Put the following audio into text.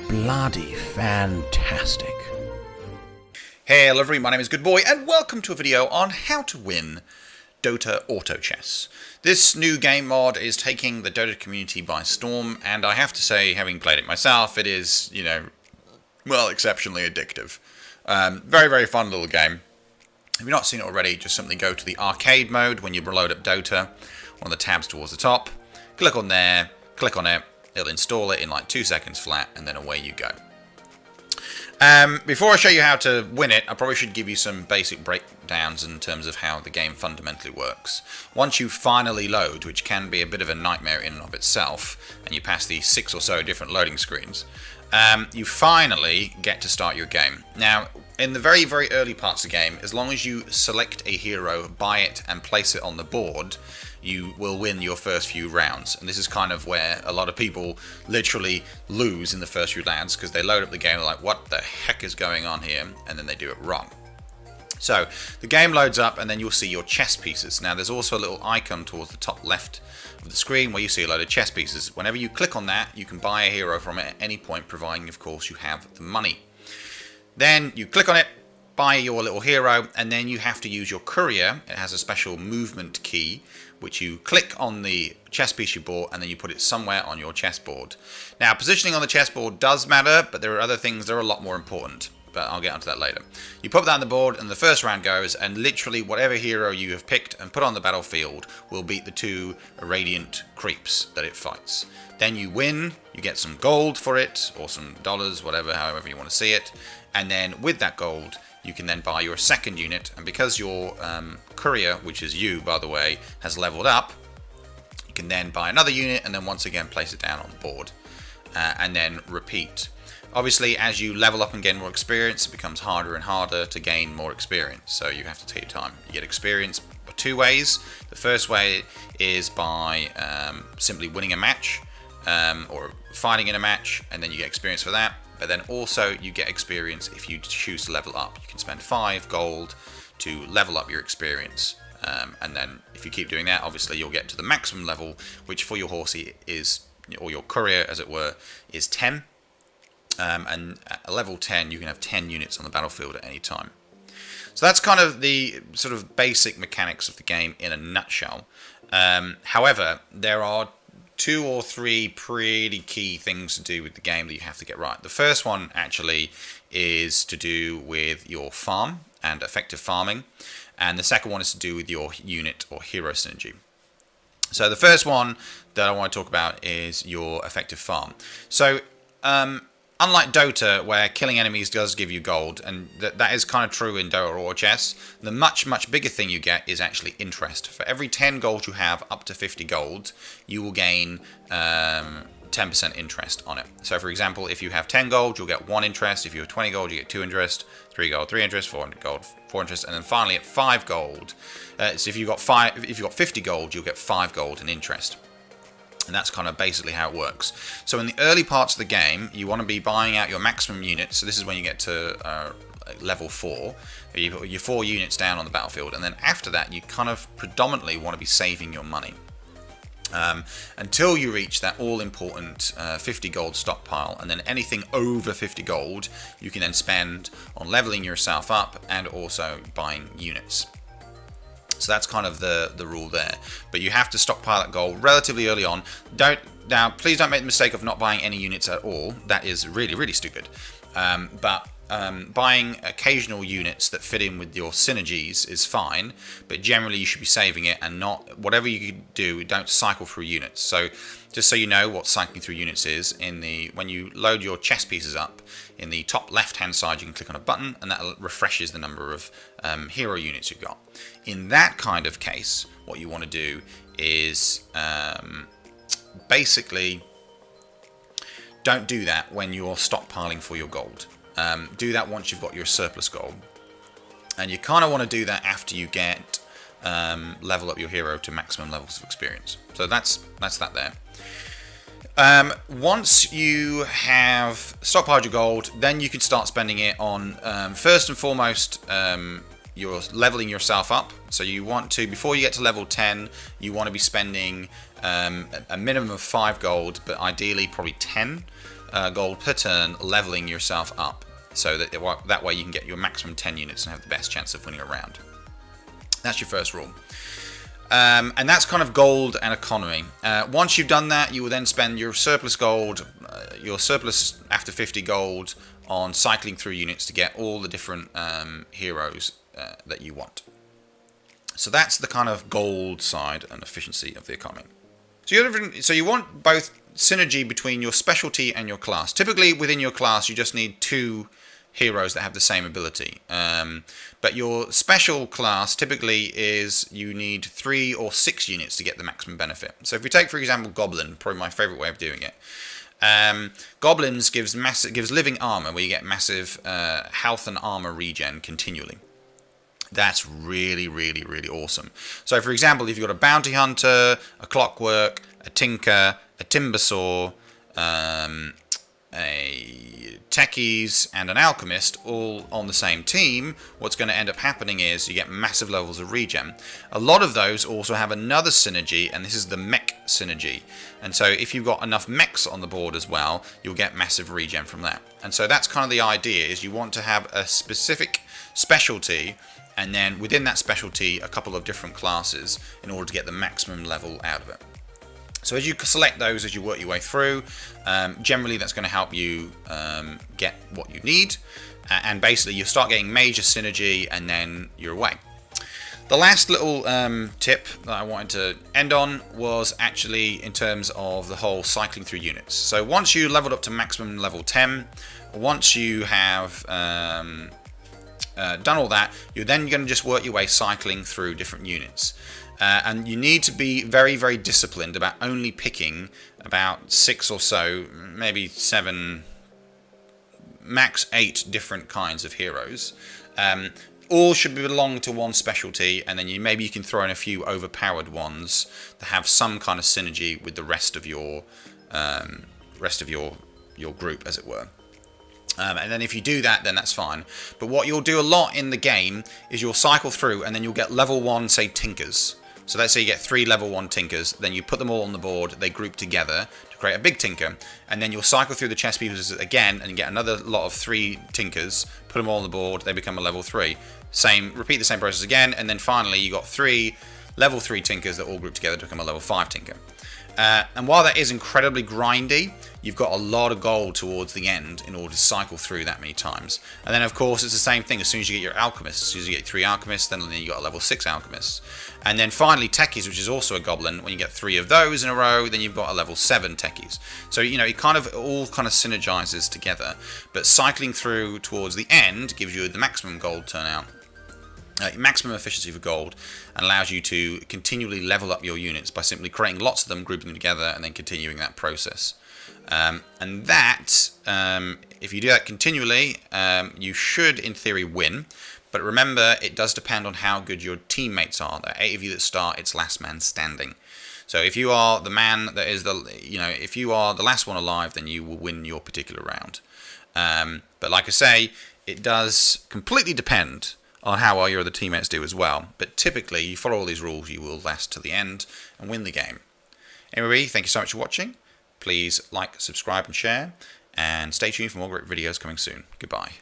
bloody fantastic. Hey everybody, my name is Good Boy, and welcome to a video on how to win Dota Auto Chess. This new game mod is taking the Dota community by storm, and I have to say, having played it myself, it is, well, exceptionally addictive. Very, very fun little game. If you've not seen it already, just simply go to the arcade mode when you load up Dota, one of the tabs towards the top, click on there, click on it, it'll install it in like 2 seconds flat, and then away you go. Before I show you how to win it, I probably should give you some basic breakdowns in terms of how the game fundamentally works. Once you finally load, which can be a bit of a nightmare in and of itself, and you pass the 6 or so different loading screens, you finally get to start your game. Now, in the very, very early parts of the game, as long as you select a hero, buy it, and place it on the board, you will win your first few rounds. And this is kind of where a lot of people literally lose in the first few rounds, because they load up the game and they're like, what the heck is going on here? And then they do it wrong. So the game loads up, and then you'll see your chess pieces. Now there's also a little icon towards the top left of the screen where you see a load of chess pieces. Whenever you click on that, you can buy a hero from it at any point, providing of course you have the money. Then you click on it, buy your little hero, and then you have to use your courier. It has a special movement key, which you click on the chess piece you bought, and then you put it somewhere on your chessboard. Now, positioning on the chessboard does matter, but there are other things that are a lot more important. But I'll get onto that later. You put that on the board, and the first round goes, and literally whatever hero you have picked and put on the battlefield will beat the 2 radiant creeps that it fights. Then you win, you get some gold for it, or some dollars, whatever, however you want to see it. And then with that gold, you can then buy your second unit, and because your courier, which is you by the way, has leveled up, you can then buy another unit and then once again place it down on the board, and then repeat. Obviously, as you level up and gain more experience, it becomes harder and harder to gain more experience, so you have to take your time. You get experience 2 ways. The first way is by simply winning a match, or fighting in a match, and then you get experience for that. But then also you get experience if you choose to level up. You can spend 5 gold to level up your experience, and then if you keep doing that, obviously you'll get to the maximum level, which for your horsey is, or your courier as it were, is 10. And at level 10 you can have 10 units on the battlefield at any time. So that's kind of the sort of basic mechanics of the game in a nutshell. However, there are 2 or 3 pretty key things to do with the game that you have to get right. The first one actually is to do with your farm and effective farming, and the second one is to do with your unit or hero synergy. So the first one that I want to talk about is your effective farm. So unlike Dota, where killing enemies does give you gold, and that is kind of true in Dota or chess, the much, much bigger thing you get is actually interest. For every 10 gold you have, up to 50 gold, you will gain 10% interest on it. So for example, if you have 10 gold, you'll get 1 interest. If you have 20 gold, you get 2 interest, 3 gold, 3 interest, 4 gold, 4 interest, and then finally at 5 gold, so if you've got 50 gold, you'll get 5 gold in interest. And that's kind of basically how it works. So in the early parts of the game, you want to be buying out your maximum units. So this is when you get to level 4. You put your 4 units down on the battlefield. And then after that, you kind of predominantly want to be saving your money. Until you reach that all-important 50 gold stockpile. And then anything over 50 gold, you can then spend on leveling yourself up and also buying units. So that's kind of the rule there. But you have to stockpile that gold relatively early on. Now, please don't make the mistake of not buying any units at all. That is really, really stupid. But buying occasional units that fit in with your synergies is fine. But generally, you should be saving it, and not, whatever you do, don't cycle through units. So just so you know what cycling through units is, when you load your chess pieces up, in the top left-hand side, you can click on a button, and that refreshes the number of hero units you've got. In that kind of case, what you want to do is basically don't do that when you're stockpiling for your gold. Do that once you've got your surplus gold, and you kind of want to do that after you get level up your hero to maximum levels of experience. So that's that there. Once you have stockpiled your gold, then you can start spending it on, first and foremost, you're leveling yourself up. So you want to, before you get to level 10, you want to be spending a minimum of 5 gold, but ideally probably 10 gold per turn, leveling yourself up, so that way you can get your maximum 10 units and have the best chance of winning a round. That's your first rule. And that's kind of gold and economy. Once you've done that, you will then spend your surplus gold, your surplus after 50 gold, on cycling through units to get all the different heroes that you want. So that's the kind of gold side and efficiency of the economy. So you want both synergy between your specialty and your class. Typically within your class you just need 2 heroes that have the same ability. But your special class typically is you need 3 or 6 units to get the maximum benefit. So if we take, for example, Goblin, probably my favourite way of doing it. Goblins gives living armor, where you get massive health and armor regen continually. That's really, really, really awesome. So, for example, if you've got a bounty hunter, a clockwork, a tinker, a timber saw, a techies, and an alchemist all on the same team, what's going to end up happening is you get massive levels of regen. A lot of those also have another synergy, and this is the mech synergy. And so if you've got enough mechs on the board as well, you'll get massive regen from that. And so that's kind of the idea, is you want to have a specific specialty, and then within that specialty a couple of different classes in order to get the maximum level out of it. So as you select those as you work your way through, generally that's going to help you get what you need, and basically you start getting major synergy and then you're away. The last little tip that I wanted to end on was actually in terms of the whole cycling through units. So once you leveled up to maximum level 10, once you have done all that, you're then going to just work your way cycling through different units. And you need to be very, very disciplined about only picking about 6 or so, maybe 7, max 8 different kinds of heroes. All should belong to one specialty, and then maybe you can throw in a few overpowered ones that have some kind of synergy with the rest of your group, as it were. And then if you do that, then that's fine. But what you'll do a lot in the game is you'll cycle through, and then you'll get level 1, say, Tinkers. So let's say you get 3 level 1 Tinkers, then you put them all on the board, they group together to create a big Tinker, and then you'll cycle through the chess pieces again and get another lot of 3 Tinkers, put them all on the board, they become a level 3. Repeat the same process again, and then finally you got 3 level 3 Tinkers that all group together to become a level 5 Tinker. And while that is incredibly grindy, you've got a lot of gold towards the end in order to cycle through that many times. And then, of course, it's the same thing. As soon as you get your alchemists, as soon as you get 3 alchemists, then you got a level 6 alchemists. And then finally, techies, which is also a goblin. When you get 3 of those in a row, then you've got a level 7 techies. So, you know, it all kind of synergizes together. But cycling through towards the end gives you the maximum gold turnout. Maximum efficiency for gold, and allows you to continually level up your units by simply creating lots of them, grouping them together, and then continuing that process. And that, if you do that continually, you should, in theory, win. But remember, it does depend on how good your teammates are. There are 8 of you that start, it's last man standing. So if you are the man that is if you are the last one alive, then you will win your particular round. But like I say, it does completely depend on how well your other teammates do as well. But typically, you follow all these rules, you will last to the end and win the game. Anyway, thank you so much for watching. Please like, subscribe and share, and stay tuned for more great videos coming soon. Goodbye.